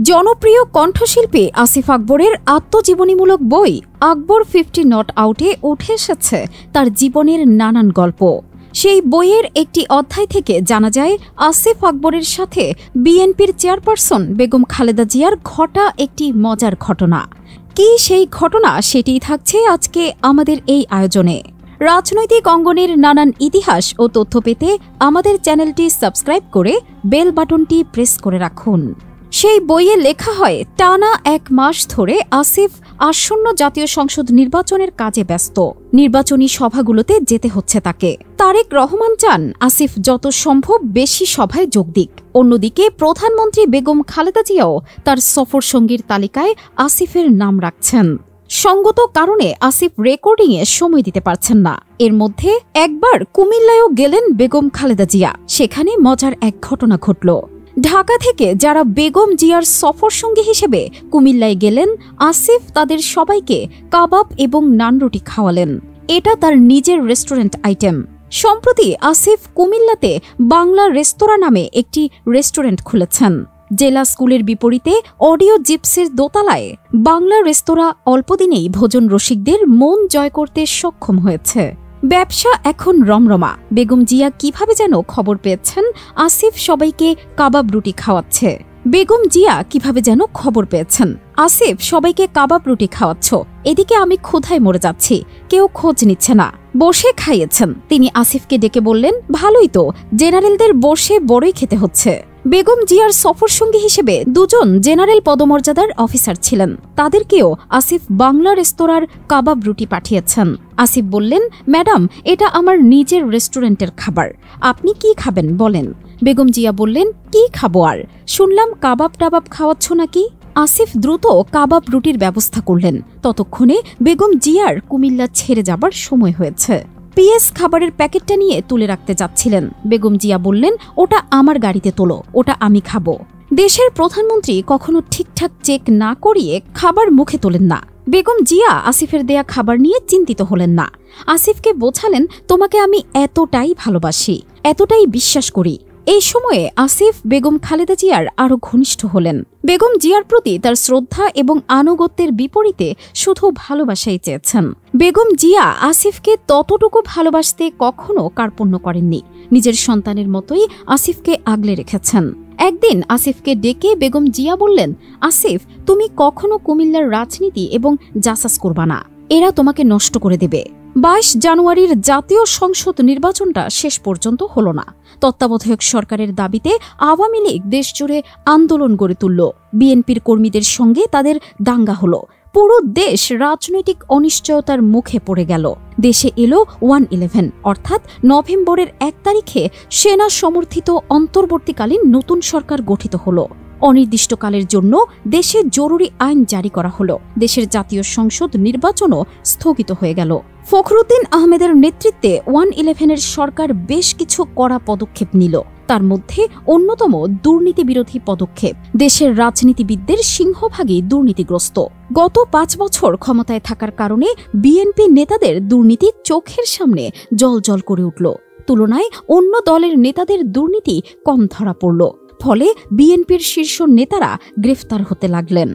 জনপ্রিয় কণ্ঠশিল্পী আসিফ আকবরের আত্মজীবনীমূলক বই আকবর 50 নট আউটে উঠে এসেছে তার জীবনের নানান গল্প। সেই বইয়ের একটি অধ্যায় থেকে জানা যায় আসিফ আকবরের সাথে বিএনপির চেয়ারপারসন বেগম খালেদা জিয়ার ঘটা একটি মজার ঘটনা। কি সেই ঘটনা সেটিই থাকছে আজকে আমাদের এই আয়োজনে। রাজনৈতিক অঙ্গনের নানান ইতিহাস ও তথ্য পেতে আমাদের চ্যানেলটি সাবস্ক্রাইব করে বেল বাটনটি প্রেস করে রাখুন। সেই বইয়ে লেখা হয়, টানা 1 মাস ধরে আসিফ আসন্ন জাতীয় সংসদ নির্বাচনের কাজে ব্যস্ত। নির্বাচনী সভাগুলোতে যেতে হচ্ছে তাকে। তারেক রহমান চান আসিফ যত সম্ভব বেশি সভায় যোগ দিক। অন্যদিকে প্রধানমন্ত্রী বেগম খালেদা জিয়াও তার সফরসঙ্গীর তালিকায় আসিফের নাম রাখছেন। সঙ্গত কারণে আসিফ রেকর্ডিংয়ে সময় দিতে পারছেন না। এর মধ্যে একবার কুমিল্লায়ও গেলেন বেগম খালেদা জিয়া। সেখানে মজার এক ঘটনা ঘটল। ঢাকা থেকে যারা বেগম জিয়ার সফরসঙ্গী হিসেবে কুমিল্লায় গেলেন, আসিফ তাদের সবাইকে কাবাব এবং নানরুটি খাওয়ালেন। এটা তার নিজের রেস্টুরেন্ট আইটেম। সম্প্রতি আসিফ কুমিল্লাতে বাংলা রেস্তোরাঁ নামে একটি রেস্টুরেন্ট খুলেছেন। জেলা স্কুলের বিপরীতে অডিও জিপসির দোতলায় বাংলা রেস্তোরাঁ অল্পদিনেই ভোজন রসিকদের মন জয় করতে সক্ষম হয়েছে। ব্যবসা এখন রমরমা। বেগম জিয়া কিভাবে যেন খবর পেয়েছেন আসিফ সবাইকে কাবাব রুটি খাওয়াচ্ছে। বেগম জিয়া কিভাবে যেন খবর পেয়েছেন আসিফ সবাইকে কাবাব রুটি খাওয়াচ্ছ, এদিকে আমি ক্ষুধায় মরে যাচ্ছি, কেউ খোঁজ নিচ্ছে না। বসে খাইয়েছেন। তিনি আসিফকে ডেকে বললেন, ভালোই তো, জেনারেলদের বসে বড়ই খেতে হচ্ছে। বেগম জিয়ার সফরসঙ্গী হিসেবে 2 জন জেনারেল পদমর্যাদার অফিসার ছিলেন। তাদেরকেও আসিফ বাংলা রেস্তোরাঁর কাবাব রুটি পাঠিয়েছেন। আসিফ বললেন, ম্যাডাম, এটা আমার নিজের রেস্টুরেন্টের খাবার, আপনি কি খাবেন বলেন। বেগম জিয়া বললেন, কি খাবো আর, শুনলাম কাবাব টাবাব খাওয়াচ্ছ নাকি। আসিফ দ্রুত কাবাব রুটির ব্যবস্থা করলেন। ততক্ষণে বেগম জিয়ার কুমিল্লা ছেড়ে যাবার সময় হয়েছে। পিএস খাবারের প্যাকেটটা নিয়ে তুলে রাখতে যাচ্ছিলেন। বেগম জিয়া বললেন, ওটা আমার গাড়িতে তোলো, ওটা আমি খাবো। দেশের প্রধানমন্ত্রী কখনো ঠিকঠাক চেক না করিয়ে খাবার মুখে তোলেন না। বেগম জিয়া আসিফের দেয়া খাবার নিয়ে চিন্তিত হলেন না। আসিফকে বোঝালেন, তোমাকে আমি এতটাই ভালোবাসি, এতটাই বিশ্বাস করি। এই সময়ে আসিফ বেগম খালেদা জিয়ার আরও ঘনিষ্ঠ হলেন। বেগম জিয়ার প্রতি তার শ্রদ্ধা এবং আনুগত্যের বিপরীতে শুধু ভালোবাসাই চেয়েছেন। বেগম জিয়া আসিফকে ততটুকু ভালোবাসতে কখনো কার্পণ্য করেননি। নিজের সন্তানের মতোই আসিফকে আগলে রেখেছেন। একদিন আসিফকে ডেকে বেগম জিয়া বললেন, আসিফ, তুমি কখনো কুমিল্লার রাজনীতি এবং জাসাস করবা না, এরা তোমাকে নষ্ট করে দেবে। 22 জানুয়ারির জাতীয় সংসদ নির্বাচনটা শেষ পর্যন্ত হল না। তত্ত্বাবধায়ক সরকারের দাবিতে আওয়ামী লীগ দেশজুড়ে আন্দোলন গড়ে তুলল। বিএনপির কর্মীদের সঙ্গে তাদের দাঙ্গা হল। পুরো দেশ রাজনৈতিক অনিশ্চয়তার মুখে পড়ে গেল। দেশে এলো 1/11, অর্থাৎ নভেম্বরের 1 তারিখে সেনা সমর্থিত অন্তর্বর্তীকালীন নতুন সরকার গঠিত হল। অনির্দিষ্টকালের জন্য দেশে জরুরি আইন জারি করা হলো। দেশের জাতীয় সংসদ নির্বাচনও স্থগিত হয়ে গেল। ফখরুদ্দিন আহমেদের নেতৃত্বে 1/11-এর সরকার বেশ কিছু কড়া পদক্ষেপ নিল। তার মধ্যে অন্যতম দুর্নীতি বিরোধী পদক্ষেপ। দেশের রাজনীতিবিদদের সিংহভাগই দুর্নীতিগ্রস্ত। গত 5 বছর ক্ষমতায় থাকার কারণে বিএনপি নেতাদের দুর্নীতি চোখের সামনে জ্বলজ্বল করে উঠল। তুলনায় অন্য দলের নেতাদের দুর্নীতি কম ধরা পড়ল। ফলে বিএনপির শীর্ষ নেতারা গ্রেফতার হতে লাগলেন।